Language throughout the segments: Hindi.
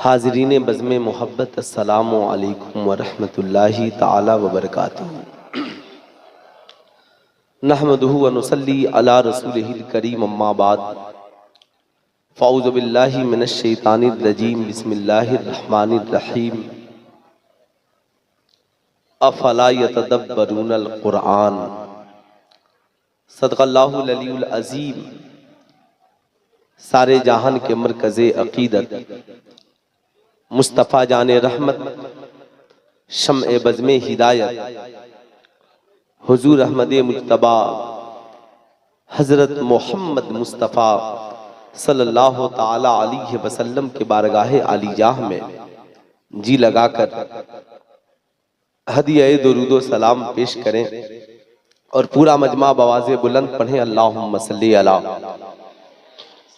हाज़रीन बज़्म मोहब्बत अस्सलामु अलैकुम व रहमतुल्लाहि ताला व बरकातुहू। नहमदुहु व नुसल्ली अला रसूलिहिल करीम अम्मा बाद। फ़अऊज़ु बिल्लाहि मिनश शैतानिर रजीम बिस्मिल्लाहिर रहमानिर रहीम। अफ़ला यतदब्बरूनल क़ुरआन। सदक़ल्लाहुल अलीयुल अज़ीम। सारे जहान के मरकज़े अक़ीदत मुस्तफ़ा जाने रहमत शम्ए बज़्मे हिदायत हुज़ूर अहमद मुज्तबा हज़रत मोहम्मद मुस्तफ़ा सल्लल्लाहु ताला अलैहि वसल्लम के बारगाहे आलीजाह में जी लगाकर हदिया दुरूदो सलाम पेश करें और पूरा मजमा बवाज़े बुलंद पढ़ें। अल्लाहुम्मा सल्ली अला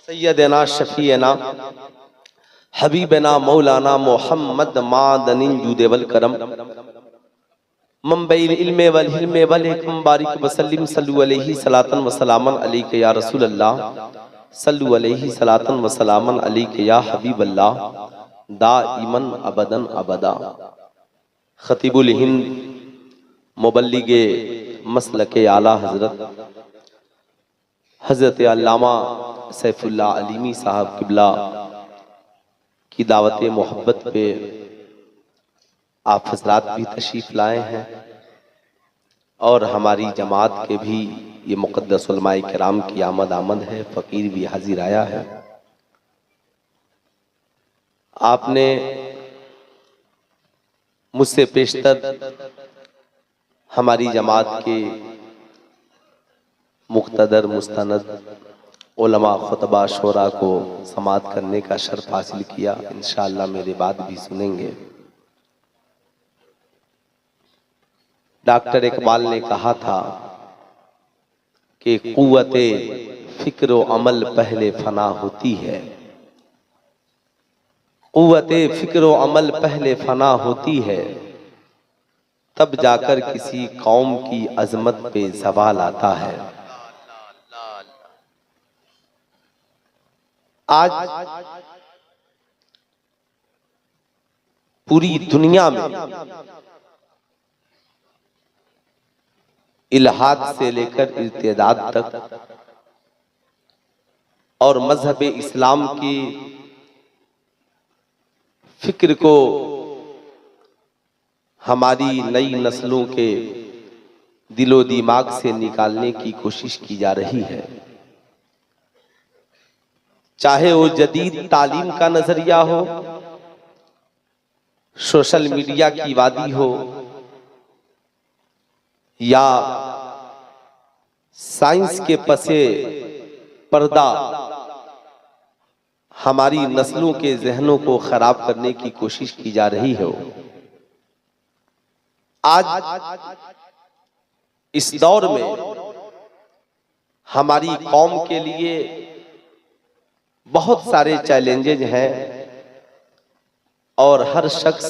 सय्यदना शफ़ीअना हबीबना मौलाना मोहम्मद मादनिन जूद वल करम मंबइल इल्म वल हिल्म वल हिकम बारिक वसल्लिम सल्लु अलैहि सलातन व सलामन अलैका या रसूल अल्लाह सल्लु अलैहि सलातन व सलामन अलैका या हबीब अल्लाह दाइमन अबदन अबदा। खतीबुल हिंद मुबल्लिगे मसलके आला हज़रत अल्लामा सैफुल्लाह अलीमी साहब किबला की दावत मोहब्बत पे आप हजरात भी तशरीफ़ लाए हैं और हमारी जमात के भी ये मुक़द्दस उलमाए किराम की आमद है। फ़कीर भी हाजिर आया है। आपने मुझसे पेशतर हमारी जमात के मुक़्तदर मुस्तनद उलमा खुतबा शोरा को समात करने का शर्फ हासिल किया। इंशाअल्लाह मेरे बाद भी सुनेंगे। डॉक्टर इकबाल ने कहा था कि कुव्वते फिक्र व अमल पहले फना होती है। कुव्वते फिक्र व अमल पहले फना होती है, तब जाकर किसी कौम की अजमत पे सवाल आता है। आज पूरी दुनिया में इल्हाद से लेकर इर्तिदाद तक और मजहब इस्लाम की फिक्र को हमारी नई नस्लों के दिलो दिमाग से निकालने की कोशिश की जा रही है। चाहे वो जदीद तालीम का नजरिया हो, सोशल मीडिया की वादी हो, या साइंस के पसे पर्दा हमारी नस्लों के जहनों को खराब करने की कोशिश की जा रही हो। आज इस दौर में हमारी कौम के लिए बहुत सारे चैलेंजेज हैं और हर शख्स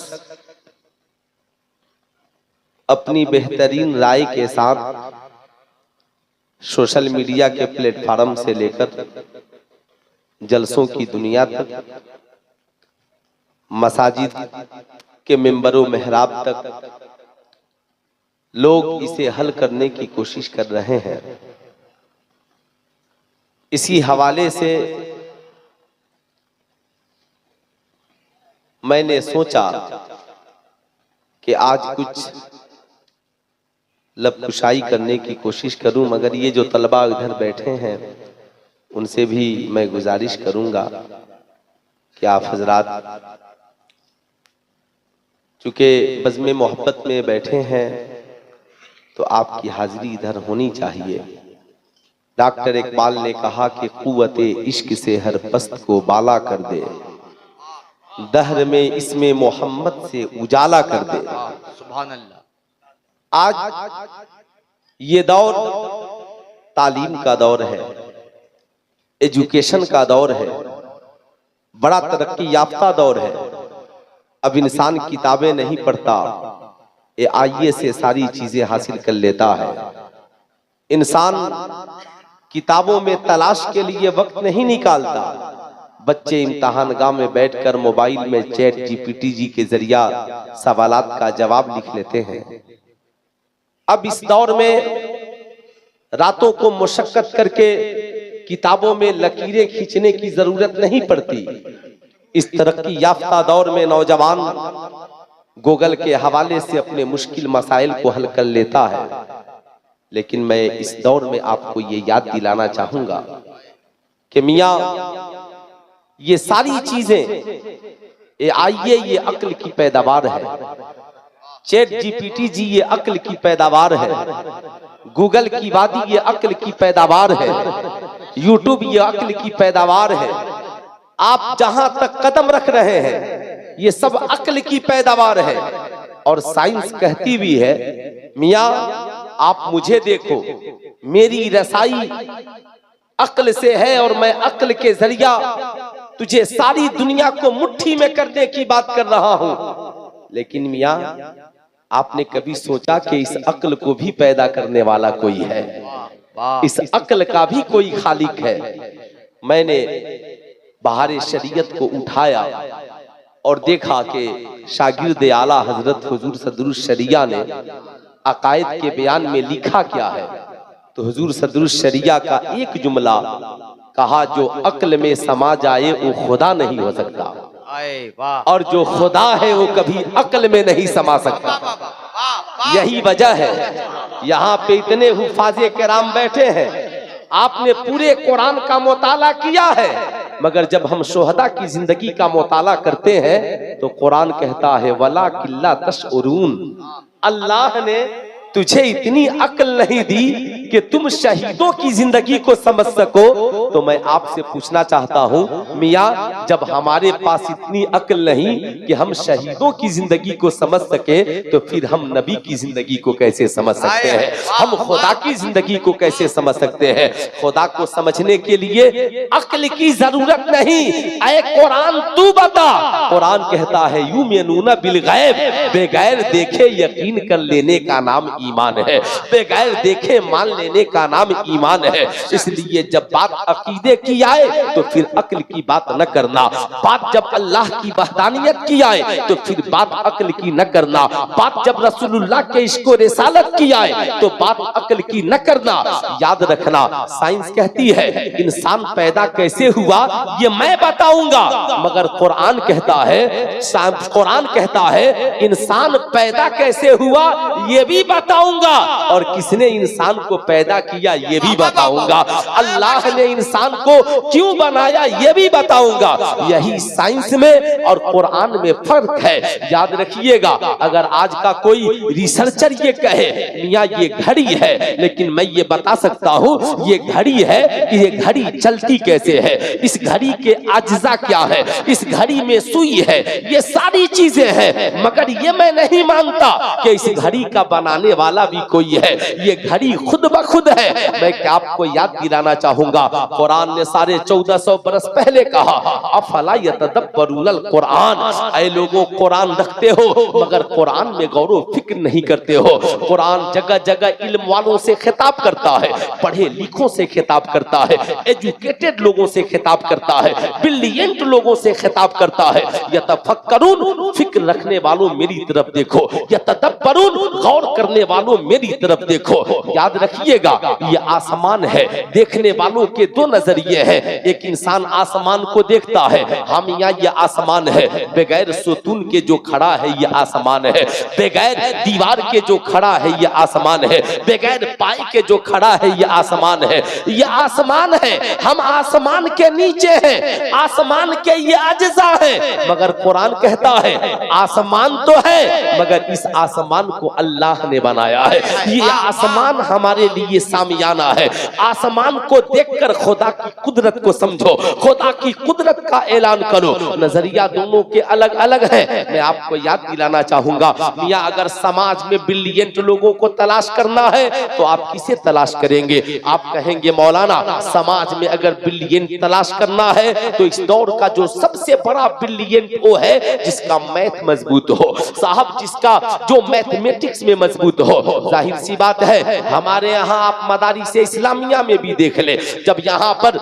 अपनी बेहतरीन राय के साथ सोशल मीडिया के प्लेटफॉर्म से लेकर जलसों की दुनिया तक, मसाजिद के मिंबरों मेहराब तक लोग इसे हल करने की कोशिश कर रहे हैं। इसी हवाले से मैंने सोचा कि आज कुछ लबकुशाई करने की कोशिश करूं, मगर ये जो तलबा इधर बैठे हैं उनसे भी मैं गुजारिश करूंगा कि आप हजरात चूंकि बज़्म मोहब्बत में बैठे हैं तो आपकी हाजिरी इधर होनी चाहिए। डॉक्टर इकबाल ने कहा कि कुव्वते इश्क से हर पस्त को बाला कर दे, दहर में इसमें मोहम्मद से उजाला कर दे। सुभान अल्लाह। आज ये दौर तालीम का दौर है, एजुकेशन का दौर है, बड़ा तरक्की याफ्ता दौर है। अब इंसान किताबें नहीं पढ़ता, AI से सारी चीजें हासिल कर लेता है। इंसान किताबों में तलाश के लिए वक्त नहीं निकालता, बच्चे इम्तिहानगाह में बैठकर मोबाइल में चैट जीपीटी जी के जरिया सवालात का जवाब लिख लेते हैं। अब इस दौर में रातों को मुशक्कत करके किताबों में लकीरें खींचने की जरूरत नहीं पड़ती। इस तरक्की याफ्ता दौर में नौजवान गूगल के हवाले से अपने मुश्किल मसाइल को हल कर लेता है। लेकिन मैं इस दौर में आपको ये याद दिलाना चाहूंगा कि मियां ये सारी चीजें ये अक्ल की पैदावार है। चैट जीपीटी जी ये अक्ल की पैदावार है। गूगल की वादी ये अक्ल की पैदावार है। यूट्यूब ये अक्ल की पैदावार है। आप जहां तक कदम रख रहे हैं ये सब अक्ल की पैदावार है। और साइंस कहती भी है मियां आप मुझे देखो, मेरी रसाई अक्ल से है और मैं अक्ल के जरिया तुझे सारी दुनिया को मुट्ठी में करने की बात कर रहा हूं। लेकिन मियां आपने कभी सोचा कि इस अक्ल को भी पैदा करने वाला कोई है, इस अक्ल का भी कोई खालिक है। मैंने बहारे शरीयत को उठाया और देखा कि शागिर्द आला हजरत हुजूर सदरुस शरिया ने अकायद के बयान में लिखा क्या है। तो हुजूर सदरुस शरिया का एक जुमला कहा, जो अक्ल में समा जाए वो खुदा नहीं हो सकता, और जो खुदा है वो कभी अक्ल में नहीं समा सकता। यही वजह है यहाँ पे इतने हुफाजे किराम बैठे हैं, आपने पूरे कुरान का मुताला किया है, मगर जब हम शोहदा की जिंदगी का मुताला करते हैं तो कुरान कहता है वला किल्ला तशउरून, अल्लाह ने तुझे इतनी अक्ल नहीं दी कि तुम शहीदों की जिंदगी को समझ सको। तो मैं आपसे पूछना चाहता हूँ मियाँ, जब हमारे पास इतनी अक्ल नहीं कि हम शहीदों की जिंदगी को समझ सके, तो फिर हम नबी की जिंदगी को कैसे समझ सकते हैं? हम खुदा की जिंदगी को कैसे समझ सकते हैं? खुदा को समझने के लिए अक्ल की जरूरत नहीं। ऐ कुरान तू बता, कुरान कहता है युमिनूना बिल गैब, बेगैर देखे यकीन कर लेने का नाम ईमान है। बेगैर देखे मान लेने का नाम ईमान है। इसलिए जब बात अकीदे की आए तो फिर अक्ल की बात न करना, बात जब अल्लाह की वहदानियत की आए तो फिर बात अक्ल की न करना, बात जब रसूलुल्लाह के इश्क़ रिसालत की आए तो बात अक्ल की न करना। याद रखना, साइंस कहती है इंसान पैदा कैसे हुआ ये मैं बताऊंगा, मगर कुरान कहता है इंसान पैदा कैसे हुआ ये भी बताऊंगा, और किसने इंसान को पैदा किया ये भी बताऊंगा, अल्लाह ने इंसान को क्यों बनाया ये भी बताऊंगा। यही साइंस में और कुरान में फर्क है। याद रखिएगा, अगर आज का कोई रिसर्चर ये कहे मियां ये घड़ी है, लेकिन मैं ये बता सकता हूँ ये घड़ी है कि ये घड़ी चलती कैसे है, इस घड़ी के अज्जा क्या है, इस घड़ी में सुई है, ये सारी चीजें हैं, मगर ये मैं नहीं मानता कि इस घड़ी का बनाने वाला भी कोई है। ये घड़ी खुद ब खुद है। मैं क्या आपको याद दिलाना चाहूंगा, कुरान ने 1450 बरस पहले कहा अफला यतदब्बरूनल कुरान, ऐ लोगों कुरान रखते हो मगर कुरान में गौर व फिक्र नहीं करते हो। कुरान जगह जगह इल्म वालों से खिताब करता है, पढ़े लिखों से खिताब करता है, एजुकेटेड लोगों से खिताब करता है, ब्रिलियंट लोगों से खिताब करता है। यतफक्करून, फिक्र रखने वालों मेरी तरफ देखो, यतदब्बरून, गौर करने वालों मेरी तरफ देखो। याद रखिएगा, ये आसमान है, देखने वालों के दो नजरिए हैं। एक इंसान आसमान को देखता है, हम यहाँ ये आसमान है, बगैर सुतून के जो खड़ा है ये आसमान है, बगैर दीवार के जो खड़ा है ये आसमान है, बगैर पाई के जो खड़ा है ये आसमान है, ये आसमान है। हम आसमान के नीचे हैं, आसमान के ये अज्जा है, मगर कुरान कहता है आसमान तो है मगर इस आसमान को अल्लाह ने बनाया है। ये आसमान हमारे लिए सामियाना है। आसमान को देखकर खुदा की कुदरत को समझो, खुदा की कुदरत का ऐलान करो। नजरिया दोनों के अलग अलग है। मैं आपको याद दिलाना चाहूंगा मियां, अगर समाज में ब्रिलियंट लोगों को तलाश करना है तो आप किसे तलाश करेंगे? आप कहेंगे मौलाना समाज में अगर ब्रिलियंट तलाश करना है तो इस दौर का जो सबसे बड़ा ब्रिलियंट वो है जिसका मैथ मजबूत हो, साहब जिसका जो मैथमेटिक्स में मजबूत हो। जाहिर सी बात है, हमारे यहाँ आप मदारिस इस्लामिया में भी देख ले, जब यहाँ पर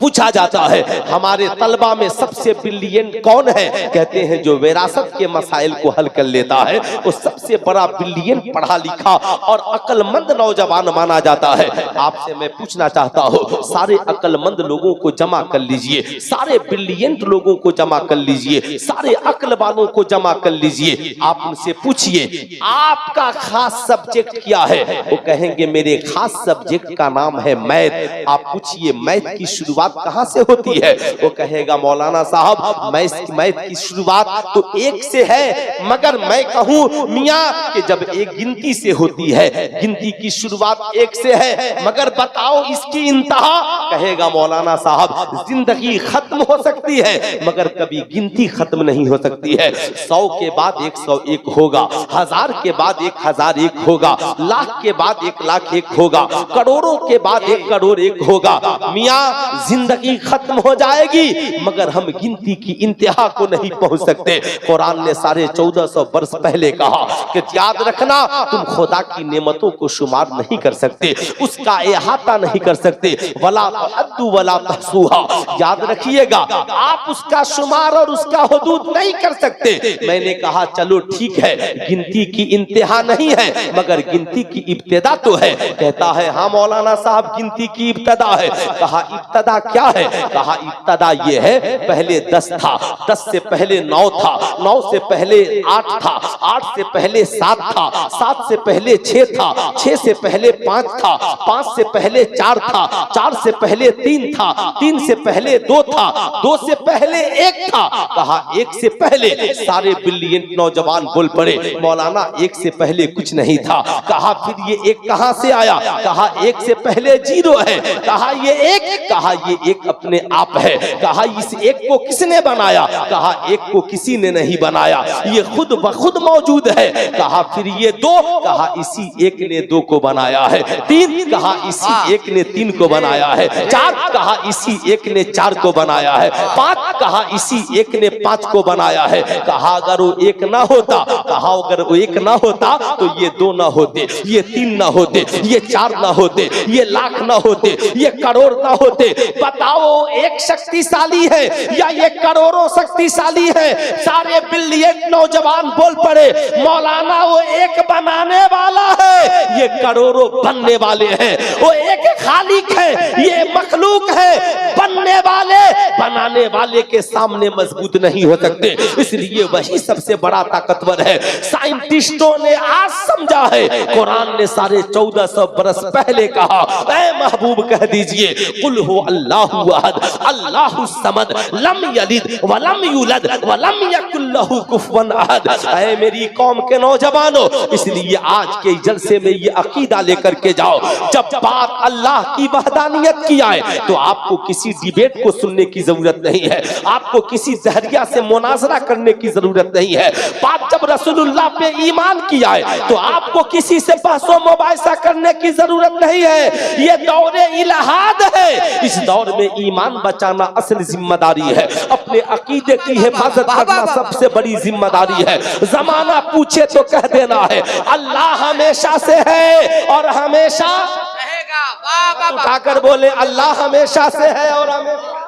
पूछा जाता है हमारे तलबा में सबसे ब्रिलियंट कौन है, कहते हैं जो विरासत के मसाइल को हल कर लेता है वो सबसे बड़ा ब्रिलियंट पढ़ा लिखा और अक्लमंद नौजवान माना जाता है। आपसे मैं पूछना चाहता हूँ, सारे अक्लमंद लोगों को जमा कर लीजिए, सारे ब्रिलियंट लोगों को जमा कर लीजिए, सारे अक्ल वालों को जमा कर लीजिए, आप उनसे पूछिए आपका खास सब्जेक्ट क्या है, वो कहेंगे मेरे खास सब्जेक्ट का नाम है मैथ। आप पूछिए मैथ की शुरुआत कहां से होती है, वो कहेगा मौलाना साहब मैथ की शुरुआत तो एक से है, मगर मैं कहूं मियां कि जब एक गिनती से होती है, गिनती की शुरुआत एक से है, मगर बताओ इसकी इंतहा, कहेगा मौलाना साहब जिंदगी खत्म हो सकती है मगर कभी गिनती खत्म नहीं हो सकती है। 100 के बाद 101 होगा, 1000 के बाद 1001 होगा, लाख के बाद 1,00,001 होगा, करोड़ों के बाद 1 करोड़ 1 होगा। मियां जिंदगी खत्म हो जाएगी मगर हम गिनती की इंतहा को नहीं पहुंच सकते। कुरान ने 1450 वर्ष पहले कहा कि याद रखना तुम खुदा की नेमतों को शुमार नहीं कर सकते, उसका इहाता नहीं कर सकते, वला तहद्दु वला तहसूहा, याद रखिएगा आप उसका शुमार और उसका हुदूद नहीं कर सकते। मैंने कहा चलो ठीक है गिनती की इंतहा नहीं है मगर गिनती की इब्तिदा तो है। कहता है हाँ मौलाना साहब गिनती की इब्तिदा है। कहा इब्तिदा क्या है, कहा इब्तिदा ये है पहले 10 था, 10 से पहले 9 था, 9 से पहले 8 था, 8 से पहले 7 था, 7 से पहले 6 था, 6 से पहले 5 था, 5 से पहले 4 था, 4 से पहले 3 था, 3 से पहले 2 था, 2 से पहले 1 था। कहा 1 से पहले सारे ब्रिलियंट नौजवान बोल पड़े मौलाना 1 से पहले कुछ नहीं था। कहा फिर ये 1 कहां से आया, कहा 1 से पहले 0 है, कहा ये 1, कहा ये 1 अपने आप है, कहा इस 1 को किसने बनाया, कहा 1 को किसी ने नहीं बनाया, ये खुद ब खुद मौजूद है। कहा फिर ये 2, कहा इसी 1 ने 2 को बनाया है, 3, कहा इसी 1 ने 3 को बनाया है, 4, कहा इसी 1 ने 4 को बनाया है, 5, कहा इसी 1 ने 5 को बनाया है। कहा अगर वो 1 ना होता, कहा अगर वो 1 ना होता तो ये 2 ना होते, ये 3 ना होते, ये 4 ना होते, ये लाख ना होते, ये करोड़ ना होते। बताओ एक शक्तिशाली है या ये करोड़ों शक्तिशाली है। सारे ब्रिलियंट नौजवान बोल पड़े मौलाना वो 1 बनाने वाला है, ये करोड़ों बनने वाले हैं। वो 1 खालिक है, ये मखलूक है, बनने वाले बनाने वाले के सामने मजबूत नहीं हो सकते, इसलिए वही सबसे बड़ा ताकतवर है। साइंटिस्टों ने आज समझा है, कुरान ने 1450 बरस पहले कहा ऐ महबूब कह दीजिए कुल हु अल्लाहु अहद अल्लाहु समद लम यलिद व लम यूलद व लम यकुल लहु कुफुवन अहद। ऐ मेरी कौम के नौजवानों, इसलिए आज के जलसे में ये अकीदा लेकर के जाओ, जब बात अल्लाह की वहदानियत की आए तो आपको किसी डिबेट को सुनने की जरूरत नहीं है, आपको किसी जहरिया से मुनाजरा करने की जरूरत नहीं है। बात जब रसूलुल्लाह पे ईमान की आए तो आपको किसी से बहसो मुबाहिसा करने की जरूरत नहीं है। ये दौरे इलाहाद है, इस दौर में ईमान बचाना असल जिम्मेदारी है, अपने अकीदे की हिफाजत करना सबसे बड़ी जिम्मेदारी है। जमाना पूछे तो कह देना है अल्लाह हमेशा से है और हमेशा रहेगा। उठाकर बोले अल्लाह हमेशा से है और हमेशा।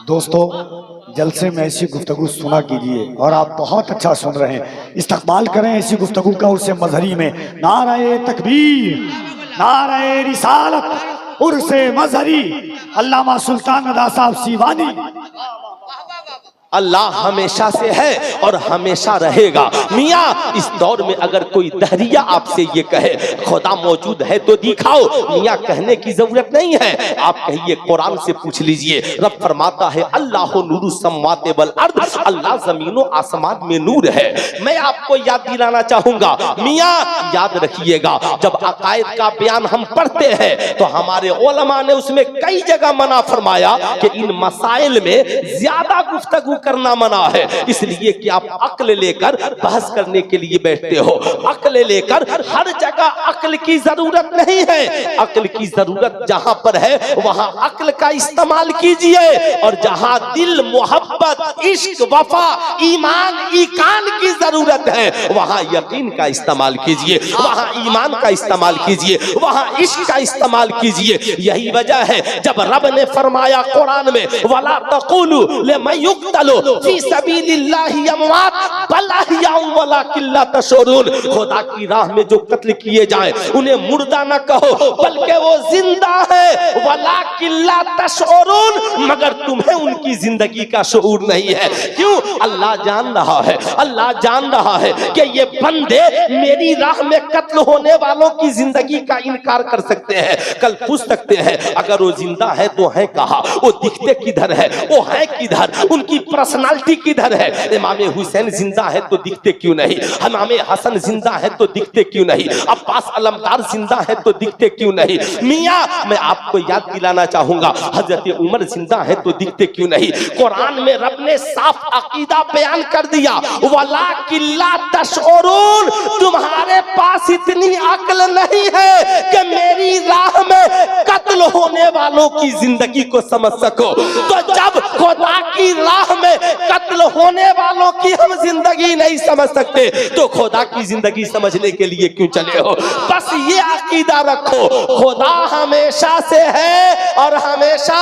दोस्तों जलसे में ऐसी गुफ्तगू सुना कीजिए और आप बहुत अच्छा सुन रहे हैं, इस्तकबाल करें ऐसी गुफ्तगू का उर्से मजहरी में। नारे तकबीर, नारे रिसालत, उर्से मजहरी, अल्लामा सुल्तान अदा साहब सीवानी। अल्लाह हमेशा से है और हमेशा रहेगा। मियाँ इस दौर में अगर कोई दहरिया आपसे ये कहे खुदा मौजूद है तो दिखाओ, मियाँ कहने की जरूरत नहीं है, आप कहिए कुरान से पूछ लीजिए। रब फरमाता है अल्लाह नूरु सम्मावाति वल अर्द, अल्लाह जमीनों आसमान में नूर है। मैं आपको याद दिलाना चाहूंगा, मियाँ याद रखिएगा जब अकायद का बयान हम पढ़ते हैं तो हमारे उलमा ने उसमें कई जगह मना फरमाया कि इन मसाइल में ज्यादा गुफ्तगू करना मना है, इसलिए कि आप अक्ल लेकर बहस करने के लिए बैठते हो। अक्ल लेकर हर जगह अक्ल की जरूरत नहीं है, अक्ल की जरूरत जहां पर है वहां अक्ल का इस्तेमाल कीजिए, और जहां दिल, मोहब्बत, इश्क, वफा, ईमान, ईकान की जरूरत है वहां यकीन का इस्तेमाल कीजिए, वहां ईमान का इस्तेमाल कीजिए, वहां इश्क का इस्तेमाल कीजिए। यही वजह है जब रब ने फरमाया कुरान में, वला तक़ूलू लिमन युक़्तलू फी सबीलिल्लाहि अमवात बल अहयाउ वलाकिन ला तशऊरून, खुदा की राह में जो कत्ल किए जाए उन्हें मुर्दा न कहो बल्कि वो जिंदा है, वलाकिन ला तशऊरून, मगर तुम्हें उनकी जिंदगी का शऊर नहीं है। क्यों? अल्लाह जान रहा है, अल्लाह जान रहा है कि ये बंदे मेरी राह में कत्ल होने वालों की जिंदगी का इनकार कर सकते हैं। कल पूछ सकते हैं अगर वो जिंदा है तो है कहाँ, वो दिखते किधर है, वो है किधर, उनकी पर्सनालिटी किधर है। इमाम हुसैन जिंदा है तो दिखते क्यों नहीं, इमाम हसन जिंदा है तो दिखते क्यों नहीं, अब्बास अलमदार जिंदा है तो दिखते क्यों नहीं। मियां मैं आपको याद दिलाना चाहूंगा हजरत उमर जिंदा है तो दिखते क्यों नहीं। कुरान में रब ने साफ अकीदा बयान कर दिया, वलाकिन ला तशऊरून, तुम्हारे पास इतनी अक्ल नहीं है कि मेरी राह में कत्ल होने वालों की जिंदगी को समझ सको। तो जब खुदा की राह में कत्ल होने वालों की हम जिंदगी नहीं समझ सकते तो खुदा की जिंदगी समझने के लिए क्यों चले हो। बस ये अकीदा रखो, खुदा हमेशा से है और हमेशा,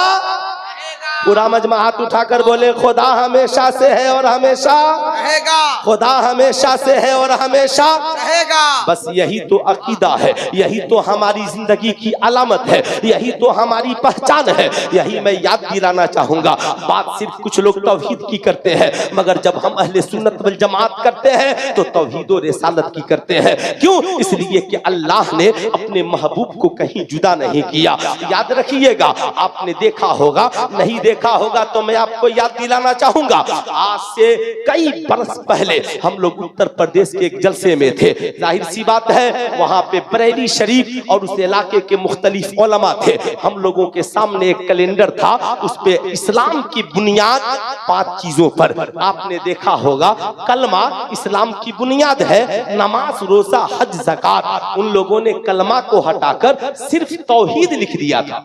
पूरा मजमा हाथ उठाकर बोले, खुदा हमेशा से है और हमेशा रहेगा, खुदा हमेशा से है और हमेशा रहेगा। बस यही तो अकीदा है, यही तो हमारी जिंदगी की अलामत है, यही तो हमारी पहचान है। यही मैं याद दिलाना चाहूंगा। बात सिर्फ कुछ लोग तौहीद की करते हैं, मगर जब हम अहले सुन्नत वल जमात करते हैं तो तौहीद और रिसालत की करते हैं। क्यों? इसलिए कि अल्लाह ने अपने महबूब को कहीं जुदा नहीं किया। याद रखिएगा, आपने देखा होगा, नहीं देखा होगा तो मैं आपको याद दिलाना चाहूंगा। आज से कई बरस पहले हम लोग उत्तर प्रदेश के एक जलसे में थे। जाहिर सी बात है वहां पे बरेली शरीफ और उस इलाके के मुख्तलिफ उलमा थे। हम लोगों के सामने एक कैलेंडर था, उस पे इस्लाम की बुनियाद 5 चीजों पर। आपने देखा होगा कलमा इस्लाम की बुनियाद है, नमाज, रोजा, हज, ज़कात। उन लोगों ने कलमा को हटाकर सिर्फ तौहीद लिख दिया था।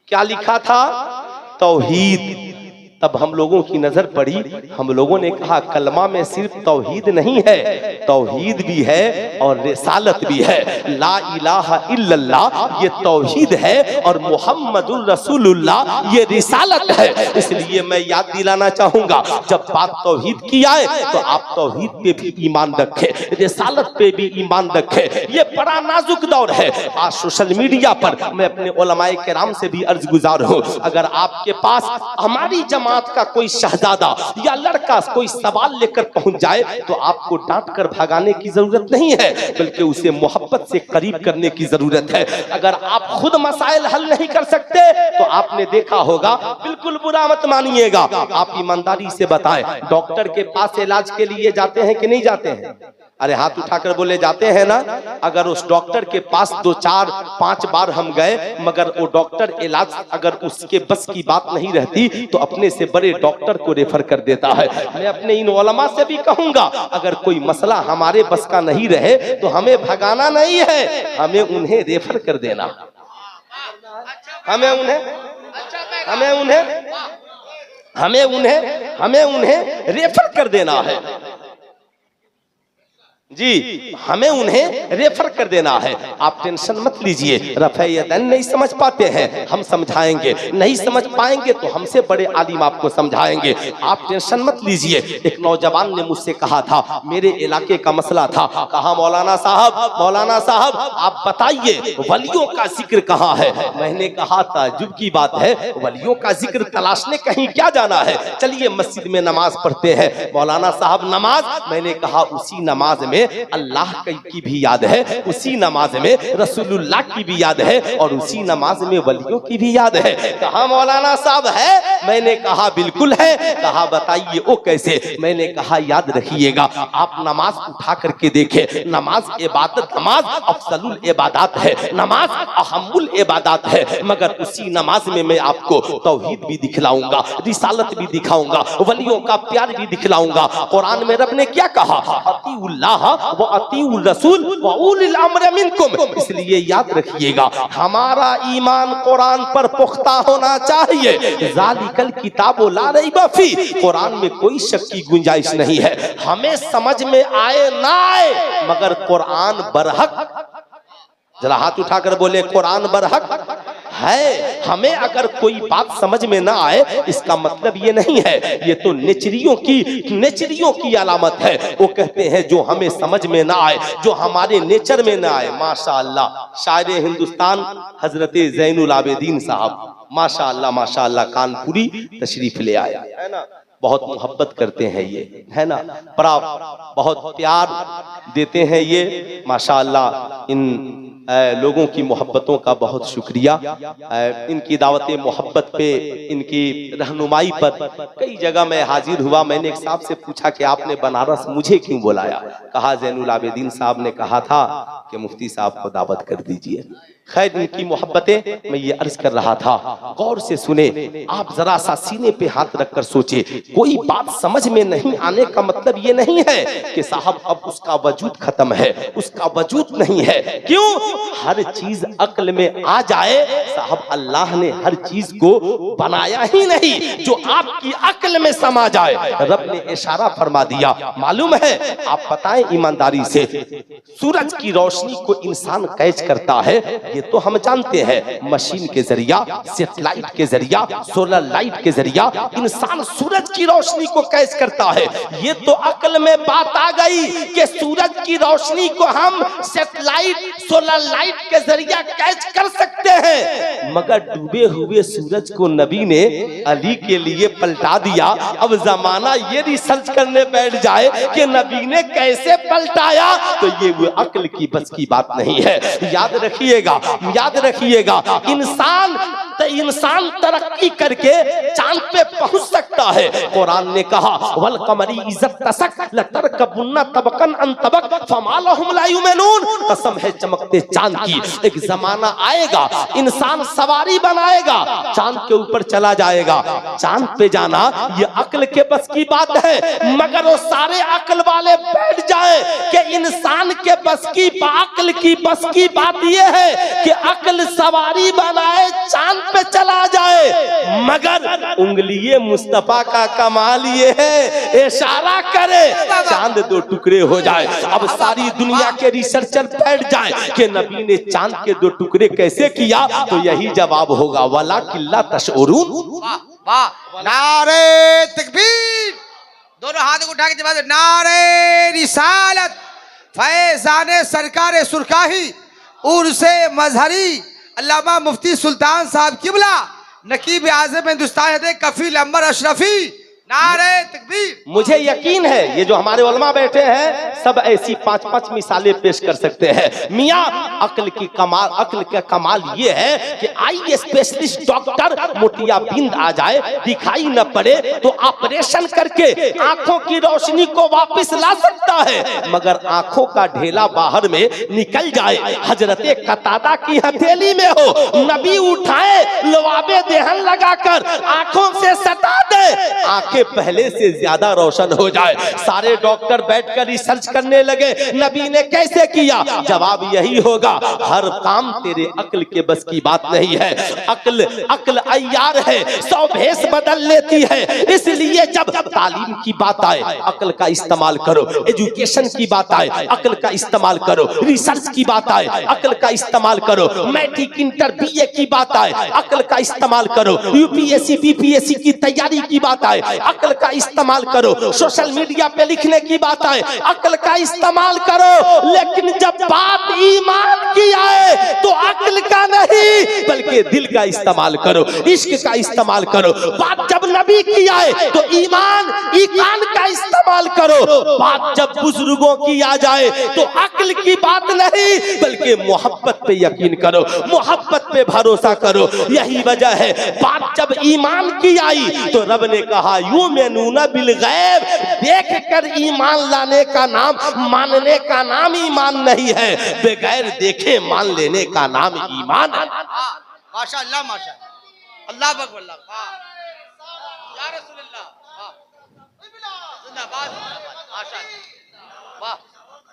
क्या लिखा था? तौहीद। तब हम लोगों की नजर पड़ी, हम लोगों ने कहा कलमा में सिर्फ तौहीद नहीं है, तौहीद भी है और रिसालत भी है। ला इलाहा इल्लल्लाह ये तौहीद है और मुहम्मदुर रसूलुल्लाह ये रिसालत है। इसलिए मैं याद दिलाना चाहूंगा, जब बात तौहीद की आए तो आप तौहीद पे भी ईमान रखें, रिसालत पे भी ईमान रखें। ये बड़ा नाजुक दौर है। आज सोशल मीडिया पर मैं अपने उलमाए किराम से भी अर्ज गुजार हूँ, अगर आपके पास हमारी जमात का कोई शहजादा या लड़का कोई सवाल लेकर पहुंच जाए तो आपको डांट कर भगाने की जरूरत नहीं है, बल्कि उसे मोहब्बत से करीब करने की जरूरत है। अगर आप खुद मसाइल हल नहीं कर सकते तो आपने देखा होगा, बिल्कुल बुरा मत मानिएगा, आप ईमानदारी से बताएं, डॉक्टर के पास इलाज के लिए जाते हैं कि नहीं जाते हैं? अरे हाथ उठाकर बोले जाते हैं ना। अगर उस डॉक्टर के पास 2, 4, 5 बार हम गए मगर वो डॉक्टर इलाज अगर उसके बस की बात नहीं रहती तो अपने से बड़े डॉक्टर को रेफर कर देता है। मैं अपने इन उलमा से भी कहूंगा, अगर कोई मसला हमारे बस का नहीं रहे तो हमें भगाना नहीं है, हमें उन्हें रेफर कर देना, हमें उन्हें रेफर कर देना है जी, हमें उन्हें रेफर कर देना है। आप टेंशन मत लीजिए, रफ़ा-ए-यदैन नहीं समझ पाते हैं, हम समझाएंगे, नहीं समझ पाएंगे तो हमसे बड़े आलिम आपको समझाएंगे। आप टेंशन मत लीजिए। एक नौजवान ने मुझसे कहा था, मेरे इलाके का मसला था, कहा मौलाना साहब आप बताइए वलियों का जिक्र कहाँ है। मैंने कहा ताज्जुब की बात है, वलियों का जिक्र तलाशने कहीं क्या जाना है, चलिए मस्जिद में नमाज पढ़ते हैं। मौलाना साहब नमाज, मैंने कहा उसी नमाज में में अल्लाह की भी याद है, उसी नमाज में रसूलुल्लाह की भी याद है, और उसी नमाज में वलियों की भी याद है। कहा मौलाना साहब है? मैंने कहा बिल्कुल है। कहा बताइए वो कैसे? मैंने कहा याद रखिएगा, आप नमाज उठा करके देखे, नमाज इबादत, नमाज अफजलुल इबादत है, नमाज अहमुल इबादत है, मगर उसी नमाज में मैं आपको तौहीद भी दिखलाऊंगा, रिसालत भी दिखाऊंगा, वलियों का प्यार भी दिखलाऊंगा। कुरान में रब ने क्या कहा? अतीउल्लाह व अतीउर रसूल व उलिल अम्र मिनकुम। इसलिए याद रखिएगा, हमारा ईमान कुरान पर पुख्ता होना चाहिए। ज़ालिकल किताबु ला रैब फी, कुरान में कोई शक की गुंजाइश नहीं है। हमें समझ में आए ना आए, मगर कुरान बरहक, जरा हाथ उठाकर बोले कुरान बरहक है। हमें अगर कोई बात समझ में ना आए, इसका मतलब ये नहीं है, ये तो नेचरियों की अलामत है। वो कहते हैं जो हमें समझ में ना आए, जो हमारे नेचर में ना आए। माशाअल्लाह, शायर हिंदुस्तान हजरत ज़ैनुल आबिदीन साहब माशाअल्लाह कानपुरी तशरीफ ले आया है ना। बहुत मोहब्बत करते हैं ये, है ना, बहुत प्यार देते हैं ये। माशाअल्लाह इन लोगों की मोहब्बतों का बहुत शुक्रिया। इनकी दावत मोहब्बत पे, इनकी रहनुमाई पर कई जगह मैं हाजिर हुआ। मैंने एक साहब से पूछा कि आपने बनारस मुझे क्यों बुलाया? कहा ज़ैनुल आबिदीन साहब ने कहा था कि मुफ्ती साहब को दावत कर दीजिए। खैर, इनकी मोहब्बतें मैं ये अर्ज कर रहा था, गौर से सुने आप, जरा सा सीने पे हाथ रखकर सोचे। कोई बात समझ में नहीं आने का मतलब ये नहीं है कि साहब अब उसका वजूद खत्म है, उसका वजूद नहीं है। क्यों? हर चीज अक्ल में आ जाए। साहब अल्लाह ने हर चीज को बनाया ही नहीं जो आपकी अक्ल में समा जाए। रब ने इशारा फरमा दिया। मालूम है, आप बताएं ईमानदारी से, सूरज की रोशनी को इंसान कैच करता है, ये तो हम जानते हैं, मशीन के जरिया, सेटेलाइट के जरिया, सोलर लाइट के जरिया इंसान सूरज की रोशनी को कैच करता है। ये तो अक्ल में बात आ गई कि सूरज की रोशनी को हम सेटेलाइट, सोलर लाइट के जरिया कैच कर सकते हैं, मगर डूबे हुए सूरज को नबी ने अली के लिए पलटा दिया। अब जमाना ये रिसर्च करने बैठ जाए कि नबी ने कैसे पलटाया, तो ये वो अक्ल की बस की बात नहीं है। याद रखिएगा, याद रखिएगा, इंसान तरक्की करके चांद पे पहुंच सकता है। कुरान ने कहा वल कमरी इज़्ज़त तसक लतरकबुन्ना तबकन अन तबक फमा लहुम ला युमिनून। कसम है चमकते चांद की, एक जमाना आएगा इंसान सवारी बनाएगा, चांद के ऊपर चला जाएगा। चांद पे जाना ये अक्ल के बस की बात है, मगर वो सारे अक्ल वाले बैठ जाए कि इंसान के बस की, अक्ल की बस की बात ये है कि अक्ल सवारी बनाए चांद पे चला जाए, मगर उंगलिये मुस्तफा का कमाल ये है इशारा करे चांद दो टुकड़े हो जाए। अब सारी दुनिया के रिसर्चर बैठ जाए कि नबी ने चांद के दो टुकड़े कैसे किया, तो यही जवाब होगा वला किल्ला तशउरून। नारे तकबीर, दोनों हाथ उठा के जवाब, नारे रिसालत, फैज़ाने सरकारे सुरखाही, उर्से मजहरी, अल्लामा मुफ्ती सुल्तान साहब किबला, नकीब आज़म हिंदुस्तान कफील अमर अशरफी। नारे तकबीर। मुझे यकीन है ये जो हमारे उलमा बैठे हैं सब ऐसी 5-5 मिसालें पेश कर सकते हैं। मियाँ अक्ल की कमाल, अक्ल का कमाल ये है कि आई स्पेशलिस्ट डॉक्टर मोतियाबिंद आ जाए, दिखाई न पड़े तो ऑपरेशन करके आंखों की रोशनी को वापस ला सकता है, मगर आंखों का ढेला बाहर में निकल जाए, हजरते कतादा की हथेली में हो, नबी उठाए लवाबे देहन लगाकर आंखों से सटा दे, आंखें पहले से ज्यादा रोशन हो जाए। सारे डॉक्टर बैठकर रिसर्च करने लगे नबी ने कैसे किया, जवाब यही होगा हर काम तेरे अक्ल के बस की बात नहीं है। अक्ल अय्यार है, 100 भेष बदल लेती है। इसलिए जब तालीम की बात आए अक्ल का इस्तेमाल करो, एजुकेशन की बात आए अक्ल का इस्तेमाल करो, रिसर्च की बात आए अक्ल का इस्तेमाल करो, मैट्रिक इंटर बीए की बात आए अक्ल का इस्तेमाल करो, यूपीएससी बीपीएससी की तैयारी की बात आए अक्ल का इस्तेमाल करो, सोशल मीडिया पे लिखने की बात आए अक्ल का इस्तेमाल करो। लेकिन जब बात ईमान की आए तो अक्ल का नहीं बल्कि दिल का इस्तेमाल करो, इश्क का इस्तेमाल करो। बात जब नबी की आए तो ईमान का इस्तेमाल इस्तेमाल करो। बात जब बुजुर्गों की आ जाए तो अक्ल की बात नहीं बल्कि मोहब्बत पे यकीन करो, मोहब्बत पे भरोसा करो। यही वजह है बात जब ईमान की आई तो रब ने कहा युमिनूना बिल गैब, देख कर ईमान लाने का नाम, मानने का नाम ईमान नहीं है, बगैर देखे मान लेने का नाम ईमान है। माशाअल्लाह माशाअल्लाह, अल्लाह अकबर, अल्लाह या रसूलल्लाह, जिंदाबाद माशाअल्लाह, वाह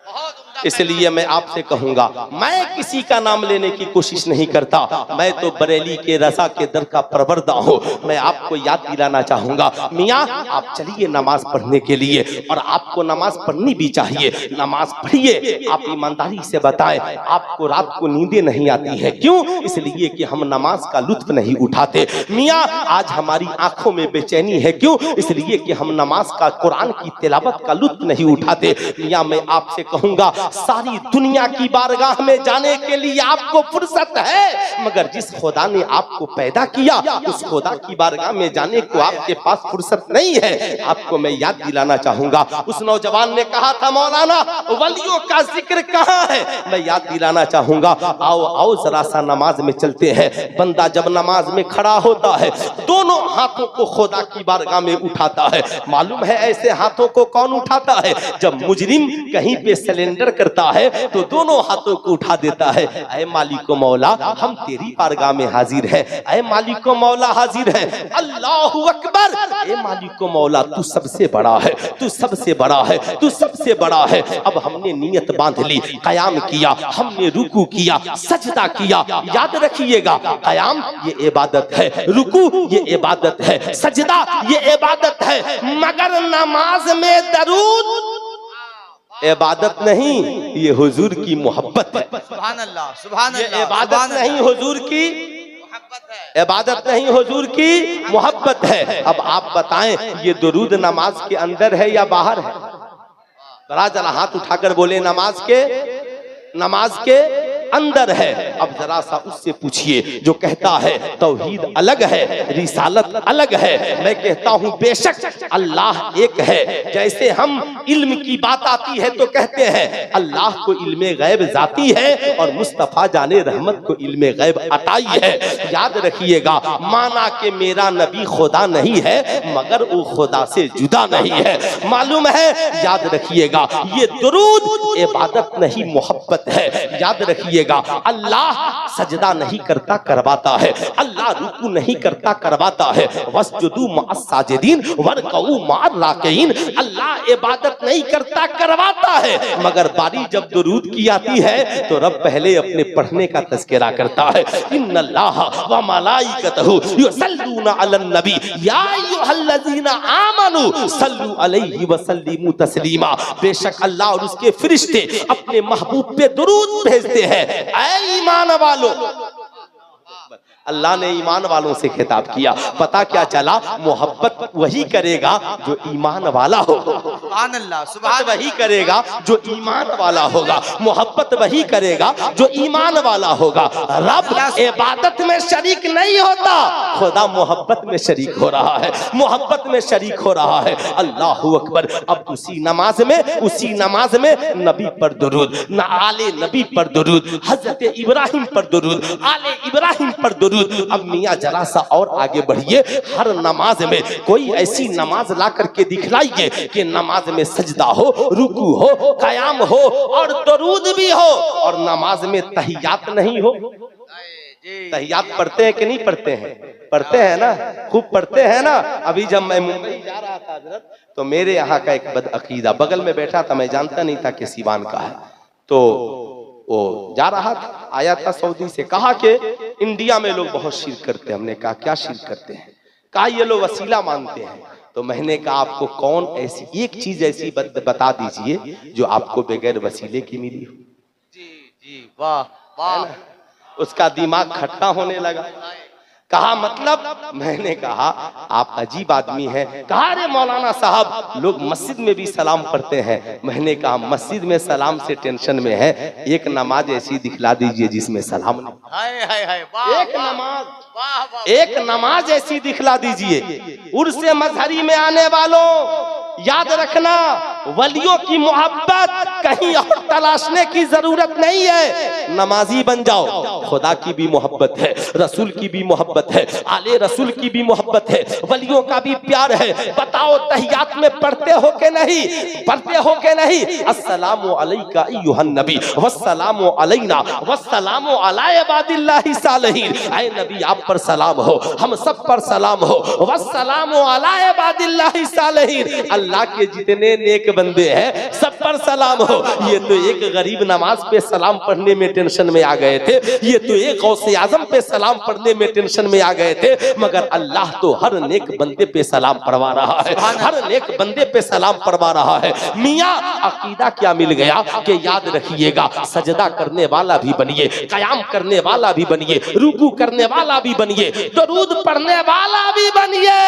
बहुत उम्दा। इसलिए मैं आपसे कहूंगा, मैं किसी का नाम लेने की कोशिश नहीं करता, मैं तो बरेली के रजा के दर का परवरदा हूँ। मैं आपको याद दिलाना चाहूंगा, मियाँ आप चलिए नमाज पढ़ने के लिए, और आपको नमाज पढ़नी भी चाहिए। नमाज पढ़िए, आप ईमानदारी से बताएं आपको रात को नींदें नहीं आती है, क्यों? इसलिए कि हम नमाज का लुत्फ नहीं उठाते। मियाँ आज हमारी आंखों में बेचैनी है, क्यों? इसलिए कि हम नमाज का, कुरान की तिलावत का लुत्फ नहीं उठाते। मियाँ मैं आपसे कहूंगा, सारी दुनिया की बारगाह में जाने के लिए आपको फुर्सत है, मगर जिस खुदा ने आपको पैदा किया उस खुदा की बारगाह में जाने को आपके पास फुर्सत नहीं है। आपको मैं याद दिलाना चाहूंगा, उस नौजवान ने कहा था मौलाना वलियों का जिक्र कहाँ है? मैं याद दिलाना चाहूंगा, आओ आओ जरा सा नमाज में चलते हैं। बंदा जब नमाज में खड़ा होता है दोनों हाथों को खुदा की बारगाह में उठाता है। मालूम है ऐसे हाथों को कौन उठाता है? जब मुजरिम कहीं पे सिलेंडर करता है तो दोनों हाथों को उठा देता है, ऐ मालिको मौला हम तेरी बारगाह में हाजिर है, ऐ मालिको मौला हाजिर है। अल्लाहु अकबर, ऐ मालिको मौला तू सबसे बड़ा है, तू सबसे बड़ा है, तू सबसे बड़ा है। अब हमने नियत बांध ली, कयाम किया, हमने रुकू किया, सजदा किया। याद रखिएगा, कयाम ये इबादत है, रुकू ये इबादत है, सजदा ये इबादत है, मगर नमाज में दरूद इबादत नहीं, ये हुजूर की मोहब्बत है। सुभान अल्लाह, सुभान ये अल्लाह, इबादत नहीं हुजूर की मोहब्बत है, इबादत नहीं हुजूर की मोहब्बत है। अब आप बताएं ये दुरूद नमाज के अंदर है या बाहर है? जरा हाथ उठाकर बोले नमाज के अंदर है। अब जरा सा उससे पूछिए जो कहता है तौहीद अलग है, रिसालत अलग है। मैं कहता हूँ बेशक अल्लाह एक है। जैसे हम इल्म की बात आती है तो कहते हैं अल्लाह को इल्मे गैब जाती है और मुस्तफा जाने रहमत को इल्मे गैब अताई है। याद रखिएगा, माना कि मेरा नबी खुदा नहीं है मगर वो खुदा से जुदा नहीं है। मालूम है, याद रखिएगा, ये दुरूद इबादत नहीं मोहब्बत है। याद रखिए, अल्लाह सजदा नहीं करता करवाता है, अल्लाह रुकू नहीं करता करवाता है। वस्जुदू मअस साजिदीन वरकऊ मअर राकिईन, अल्लाह इबादत नहीं करता करवाता है। मगर बारी जब दुरूद की आती है तो रब पहले अपने पढ़ने का तज़किरा करता है। इन्नल्लाह व मलाइकतहु युसल्लूना अलन नबी या अय्युहल्लज़ीना आमनू सल्लू अलैहि व सल्लिमू तस्लीमा। बेशक अल्लाह और उसके फरिश्ते अपने महबूब पे दुरूद भेजते हैं। ऐ ईमान वालों, अल्लाह ने ईमान वालों से खिताब किया। पता क्या चला? मोहब्बत वही करेगा जो ईमान वाला हो। सुभान अल्लाह, सुभान वही करेगा जो ईमान वाला होगा, मोहब्बत वही करेगा जो ईमान वाला होगा। रब इबादत में शरीक नहीं होता, खुदा मोहब्बत में शरीक हो रहा है, मोहब्बत में शरीक हो रहा है। अल्लाहु अकबर। अब उसी नमाज में नबी पर दुरूद, न आले नबी पर दुरूद, हजरत इब्राहिम पर दुरूद, आले इब्राहिम पर दुरूद। अब मियाँ जरा सा और आगे बढ़िए, हर नमाज में कोई ऐसी नमाज ला करके दिखलाइए कि नमाज में सजदा हो, रुकू हो, कयाम हो और दुरूद भी हो, और नमाज में तहियात नहीं हो। तहियात पढ़ते हैं कि नहीं पढ़ते हैं? पढ़ते हैं ना, खूब पढ़ते हैं ना। अभी जब मैं मुंबई जा रहा था हजरत, तो मेरे यहाँ का एक बदअकीदा बगल में बैठा था, मैं जानता नहीं था कि सिवान का है, तो वो जा रहा था, आया था सऊदी से, कहा कि इंडिया में लोग बहुत शिर्क करते हैं। हमने कहा क्या शिर्क करते हैं? कहा ये लोग वसीला मानते हैं। तो मैंने कहा आपको कौन ऐसी एक चीज ऐसी बता दीजिए जो आपको बगैर वसीले की मिली हो। जी जी, वाह वाह। उसका दिमाग खट्टा होने लगा। कहा मतलब? मैंने कहा आप अजीब आदमी हैं। कहा रे मौलाना साहब, लोग मस्जिद में भी सलाम पढ़ते हैं। मैंने कहा मस्जिद में सलाम से टेंशन में है, एक नमाज ऐसी दिखला दीजिए जिसमें सलाम नहीं। हाय हाय हाय, एक नमाज ऐसी दिखला दीजिए। उर्से मजहरी में आने वालों, याद रखना, वलियों की मोहब्बत कहीं और तलाशने की जरूरत नहीं है। नमाजी बन जाओ, खुदा की भी मोहब्बत है, रसूल की भी मोहब्बत है, आले रसूल की भी मोहब्बत है, वलियों का भी प्यार है। बताओ तहियात में पढ़ते हो के नहीं, पढ़ते हो के नहीं? अस्सलामु अलैका अय्युहन नबी वस्सलामु अलैना वस्सलामु अला इबादिल्लाहि सालिहीन। ऐ नबी आप पर सलाम हो, हम सब पर सलाम हो। वस्सलामु अला इबादिल्लाहि सालिहीन, अल्लाह के जितने नेक बंदे हैं सब पर सलाम हो। ये तो एक गरीब नमाज पे सलाम पढ़ने में टेंशन में आ गए थे, ये तो एक गौसे आजम पे सलाम पढ़ने में टेंशन में आ गए थे, मगर अल्लाह तो हर नेक बंदे पे सलाम पढ़वा रहा है, हर नेक बंदे पे सलाम पढ़वा रहा है। मियां अकीदा क्या मिल गया कि याद रखिएगा, सजदा करने वाला भी बनिए, कयाम करने वाला भी बनिए, रुकू करने वाला भी बनिए, दरूद पढ़ने वाला भी बनिए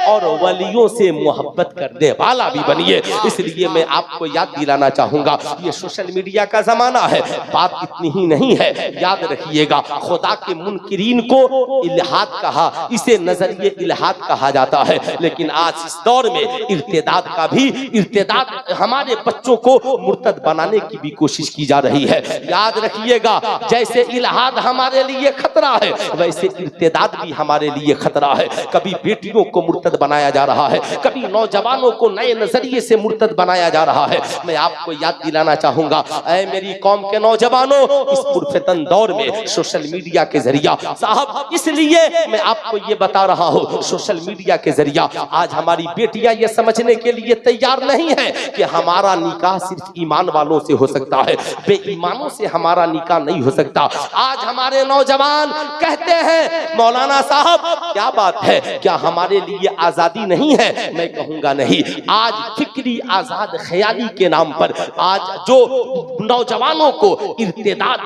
और वलियों से मोहब्बत करने वाला भी बनिए। इसलिए मैं आपको याद दिलाना चाहूंगा, ये सोशल मीडिया का जमाना है, बात इतनी ही नहीं है। याद रखिएगा, खुदा के मुनकिरीन को इल्हाद कहा, इसे नजरिए इल्हाद कहा जाता है। लेकिन आज इस दौर में इर्तिदाद का भी, इर्तिदाद हमारे बच्चों को मुर्तद बनाने की भी कोशिश की जा रही है। याद रखिएगा, जैसे इल्हाद हमारे लिए खतरा है, वैसे इर्तिदाद भी हमारे लिए खतरा है। कभी बेटियों को मुर्तद बनाया जा रहा है, कभी नौजवानों को नए नजरिए से मुर्तद बनाया जा रहा है। मैं आपको याद दिलाना चाहूंगा, ऐ मेरी कौम के नौजवानों, इस पुरफितन दौर में सोशल मीडिया के जरिया साहब, इसलिए मैं आपको ये बता रहा हूँ, सोशल मीडिया के जरिया आज हमारी बेटियां ये समझने के लिए तैयार नहीं है कि हमारा निकाह सिर्फ ईमान वालों से हो सकता है, बेईमानों से हमारा निकाह नहीं हो सकता। आज हमारे नौजवान कहते हैं, मौलाना साहब क्या बात है, क्या हमारे लिए आजादी नहीं है? मैं कहूंगा नहीं। आज फिक्री आजाद ख्याली के नाम पर आज जो नौजवानों को इर्तिदाद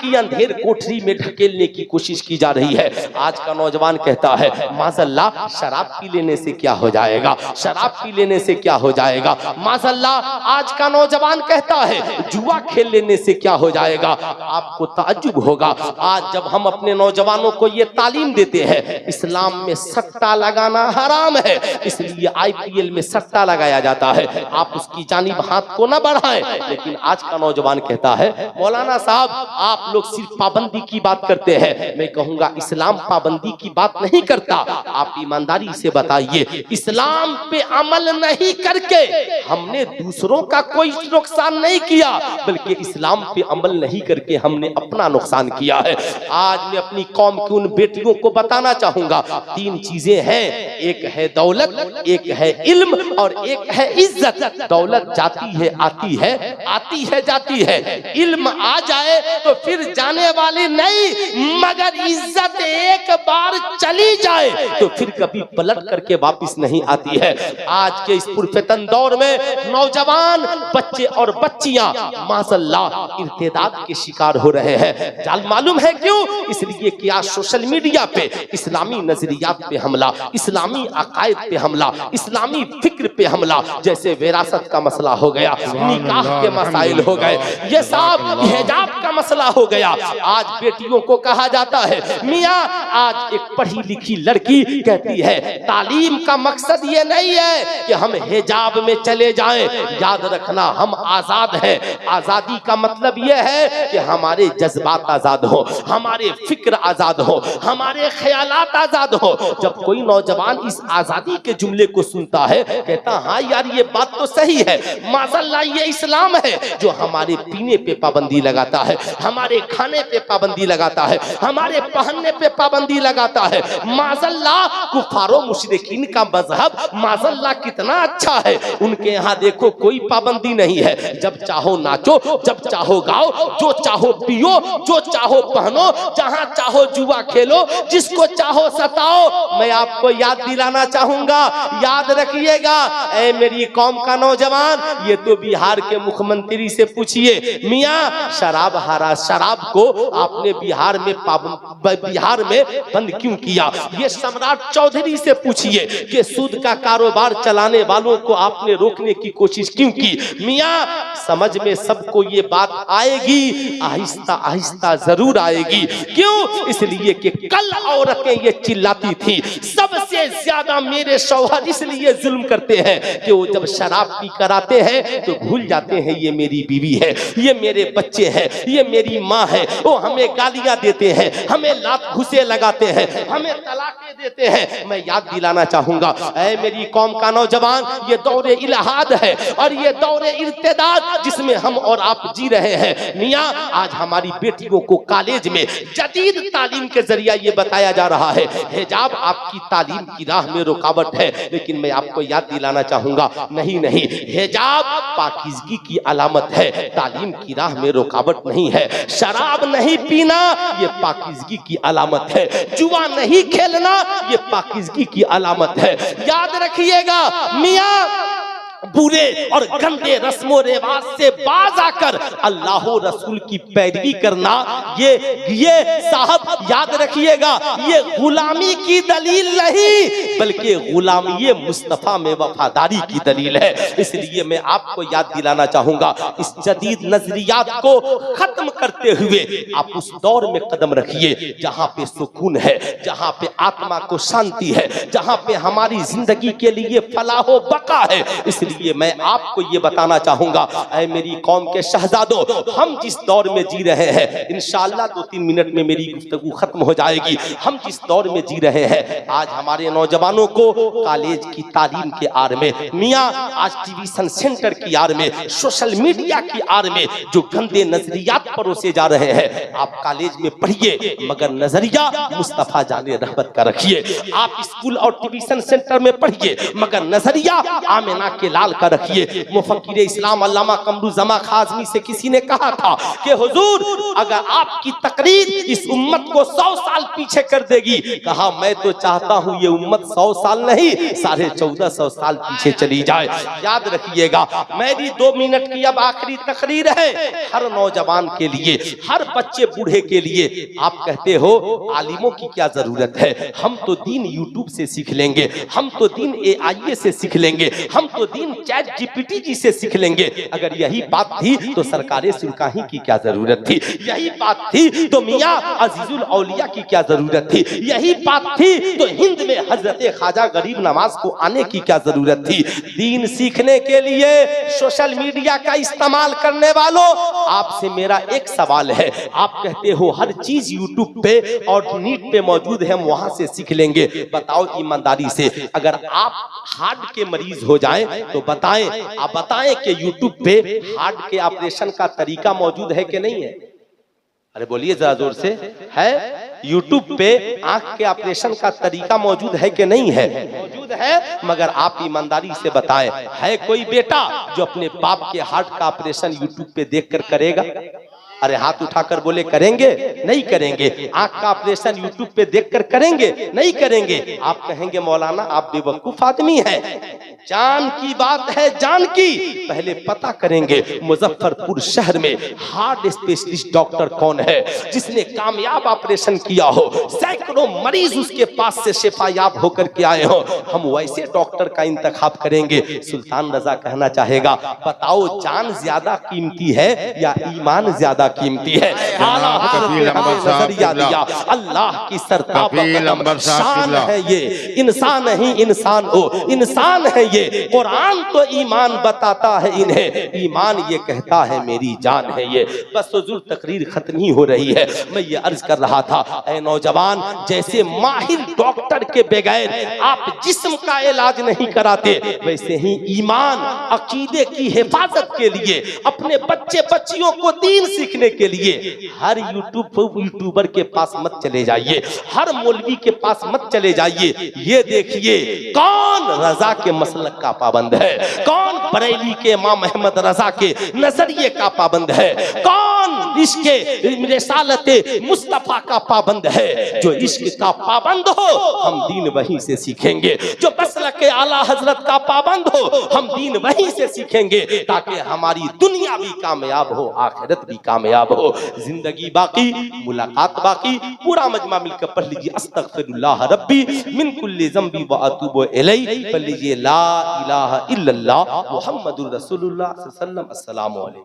की अंधेर कोठरी में ढकेलने की कोशिश की जा रही है। आज का नौजवान कहता है, माज़अल्लाह शराब पी लेने से क्या हो जाएगा, शराब पी लेने से क्या हो जाएगा। माज़अल्लाह आज का नौजवान कहता है, जुआ खेल लेने से क्या हो जाएगा। आपको ताज्जुब होगा, आज जब हम अपने नौजवानों को ये तालीम देते हैं, इस्लाम में सट्टा लगाना हराम है, इसलिए IPL में सट्टा लगाया जाता है, आप उसकी जानिब हाथ को न बढ़ाएं। लेकिन आज का नौजवान कहता है, मौलाना साहब आप लोग सिर्फ पाबंदी की बात करते हैं। मैं कहूंगा इस्लाम पाबंदी की बात नहीं करता। आप ईमानदारी से बताइए, इस्लाम पे अमल नहीं करके हमने दूसरों का कोई नुकसान नहीं किया, बल्कि इस्लाम पे अमल नहीं करके हमने अपना नुकसान किया है। आज मैं अपनी कौम की उन बेटियों को बताना चाहूंगा, 3 चीजें हैं, एक है दौलत, एक है इल्म और एक है इज्जत। दौलत जाती है आती है, आती है जाती है, इल्म आ जाए तो फिर जाने वाली नहीं, मगर इज्जत एक बार चली जाए तो फिर कभी पलट करके वापस नहीं आती है। आज के इस पुरफितन दौर में नौजवान बच्चे और बच्चियां माशाअल्लाह इर्तिदाद के शिकार हो रहे हैं। जाल मालूम है क्यों? इसलिए कि आज सोशल मीडिया पे इस्लामी नजरियात पे हमला, इस्लामी अकायद पे हमला, इस्लामी फिक्र पे हमला, जैसे विरासत का मसला हो गया, निकाह के मसाइल हो गए, ये सब हिजाब का मसला हो गया। आज बेटियों को कहा जाता है, मियां आज एक पढ़ी लिखी लड़की कहती है, तालीम का मकसद ये नहीं है कि हम हिजाब में चले जाएं। याद रखना, हम आजाद हैं। आजादी का मतलब यह है कि हमारे जज्बात आजाद हो, हमारे फिक्र आजाद हो, हमारे ख्यालात आजाद हो। जब कोई नौजवान इस आजादी के जुमले को सुनता है, कहता हाँ यार ये बात तो सही है, माशाअल्लाह ये इस्लाम है जो हमारे पीने पे पाबंदी लगाता है, हमारे खाने पे पाबंदी लगाता है, हमारे पहनने पे पाबंदी लगाता है। माशाअल्लाह कुफारो मुशरिकीन का मजहब माशाअल्लाह कितना अच्छा है, उनके यहाँ देखो कोई पाबंदी नहीं है, जब चाहो नाचो, जब चाहो गाओ, जो चाहो पियो, जो चाहो पहनो, जहां चाहो जुआ खेलो, जिसको चाहो सताओ। मैं आपको याद दिलाना चाहूंगा, याद रखिएगा, ऐ मेरी कौम का नौजवान, ये तो बिहार के मुख्यमंत्री से पूछिए, मियाँ शराब हारा शराब को आपने बिहार में बंद क्यों किया? ये सम्राट चौधरी से पूछिए कि सूद का कारोबार चलाने वालों को आपने रोकने की कोशिश क्यों की? मियाँ समझ में सबको ये बात आएगी, आहिस्ता आहिस्ता जरूर आएगी। क्यों? इसलिए कि कल औरतें ये चिल्लाती थी सबसे ज्यादा मेरे शौहर इसलिए जुल्म करते हैं कि वो जब शराब पी कर आते हैं तो भूल जाते हैं ये मेरी बीवी है, ये मेरे बच्चे हैं, ये मेरी माँ है। वो हमें गालियां देते हैं, हमें लात घुसे लगाते हैं, हमें तलाकें देते हैं। मैं याद दिलाना चाहूंगा, ऐ मेरी कौम का नौजवान, ये दौरे इलाहाद है और ये दौरे इर्तिदाद जिसमें हम और आप जी रहे हैं। मियाँ आज हमारी बेटियों को कॉलेज में जदीद तालीम के जरिए ये बताया जा रहा है हिजाब आपकी तालीम की राह में रुकावट है, लेकिन मैं आपको याद दिलाना चाहूंगा नहीं नहीं, हिजाब पाकीज़गी की अलामत है, तालीम की राह में रुकावट नहीं है। शराब नहीं पीना ये पाकीज़गी की अलामत है, जुआ नहीं खेलना ये पाकीज़गी की अलामत है। याद रखिएगा मियाँ, बुरे और गंदे रस्मो रिवाज से बाज आकर अल्लाह रसूल की पैरवी करना ये साहब याद रखिएगा, ये गुलामी की दलील नहीं बल्कि गुलामी मुस्तफा में वफादारी की दलील है। इसलिए मैं आपको याद दिलाना चाहूंगा, इस जदीद नजरियात को खत्म करते हुए आप उस दौर में कदम रखिए जहां पे सुकून है, जहां पे आत्मा को शांति है, जहां पे हमारी जिंदगी के लिए फलाहो बका है। इसलिए मैं आपको ये बताना चाहूंगा, ऐ मेरी कौम के शहजादों, हम जिस दौर में जी रहे हैं इंशाअल्लाह 2-3 मिनट में मेरी गुफ्तगू खत्म हो जाएगी। हम जिस दौर में जी रहे हैं आज हमारे नौजवानों को कॉलेज की तालीम के आड़ में, मियाँ आज ट्यूशन सेंटर की आड़ में, सोशल मीडिया की आड़ में जो गंदे नजरियात परोसे जा रहे हैं, आप कॉलेज में पढ़िए मगर नजरिया मुस्तफा जाने रहमत का रखिए। आप स्कूल और ट्यूशन सेंटर में पढ़िए मगर नजरिया आमिना के लाल का रखिए। मुफक्किर इस्लाम अल्लामा कमरुज़्ज़मा खाज़मी से किसी ने कहा था कि हुजूर अगर आपकी तकरीर इस उम्मत को 100 साल पीछे कर देगी, कहा मैं तो चाहता हूं ये उम्मत 100 साल नहीं 1450 साल पीछे चली जाए। याद रखिएगा मेरी 2 मिनट की अब आखिरी तकरीर है, हर नौजवान के लिए, हर बच्चे बूढ़े के लिए। आप कहते हो आलिमों की क्या जरूरत है, हम तो दीन यूट्यूब से सीख लेंगे, हम तो दीन AI से सीख लेंगे, हम तो दीन चैट GPT जी से सीख लेंगे। अगर यही बात थी तो सरकारे सुरकाही की क्या जरूरत थी? यही बात थी तो मियाँ अजीजुल औलिया की क्या जरूरत थी? यही बात थी तो हिंद में हजरत ख्वाजा गरीब नवाज को आने की क्या जरूरत थी? दीन सीखने के लिए सोशल मीडिया का इस्तेमाल करने वालों, आपसे मेरा एक सवाल है। आप कहते हो हर चीज यूट्यूब पे और नीट पे मौजूद है, हम वहां से सीख लेंगे। बताओ ईमानदारी से, अगर आप हार्ट के मरीज हो जाएं तो बताएं, आप बताएं कि यूट्यूब पे हार्ट के ऑपरेशन का तरीका मौजूद है कि नहीं है? अरे बोलिए जरा जोर से, है? यूट्यूब पे आंख के ऑपरेशन का तरीका मौजूद है कि नहीं है? मौजूद है, मगर आप ईमानदारी से बताएं, है कोई बेटा जो अपने बाप के हार्ट का ऑपरेशन यूट्यूब पे देखकर करेगा? अरे हाथ उठाकर बोले करेंगे? नहीं करेंगे। आंख का ऑपरेशन यूट्यूब पे देखकर करेंगे? नहीं करेंगे। आप कहेंगे मौलाना आप बेवकूफ आदमी हैं। जान की बात है, जान की पहले पता करेंगे मुजफ्फरपुर शहर में हार्ट स्पेशलिस्ट डॉक्टर कौन है जिसने कामयाब ऑपरेशन किया हो, सैकड़ों मरीज उसके पास से शिफायाब होकर के आए हो। हम वैसे डॉक्टर का इंतखाब करेंगे। सुल्तान रजा कहना चाहेगा, बताओ जान ज्यादा कीमती है या ईमान ज्यादा कीमती है? अल्लाह की सरताब शान है ये, इंसान ही इंसान हो, इंसान है ये। कुरान तो ईमान बताता है इन्हें, ईमान ये कहता है मेरी जान है ये। बस हुजूर तकरीर खत्म ही हो रही है। मैं ये अर्ज कर रहा था, ऐ नौजवान, जैसे माहिर डॉक्टर के बगैर आप जिस्म का इलाज नहीं कराते, वैसे ही ईमान अकीदे की हिफाजत के लिए, अपने बच्चे बच्चियों को दीन सीखने के लिए हर यूट्यूबर के पास मत चले जाइए, हर मौलवी के पास मत चले जाइए। ये देखिए कौन रजा के मसलक का पाबंद है, कौन बरेली के इमाम अहमद रजा के नजरिए का पाबंद है, कौन इश्क रिसालत मुस्तफा का पाबंद है। जो इश्क का पाबंद हो हम दीन वहीं से सीखेंगे, जो मसलक आला हजरत का पाबंद हो हम दीन वहीं से सीखेंगे, ताकि हमारी दुनिया भी कामयाब हो, आखिरत भी कामयाब हो। जिंदगी बाकी, मुलाकात बाकी। पूरा मजमा मिलकर पढ़ लीजिए, अस्तगफिरुल्लाह रब्बी मिन कुल्ली ज़ंबी व अतूबु इलैहि। पढ़ लीजिए ला इलाहा इल्लल्लाह मुहम्मदुर रसूलुल्लाह सल्लल्लाहु अलैहि वसल्लम। अस्सलामु अलैकुम।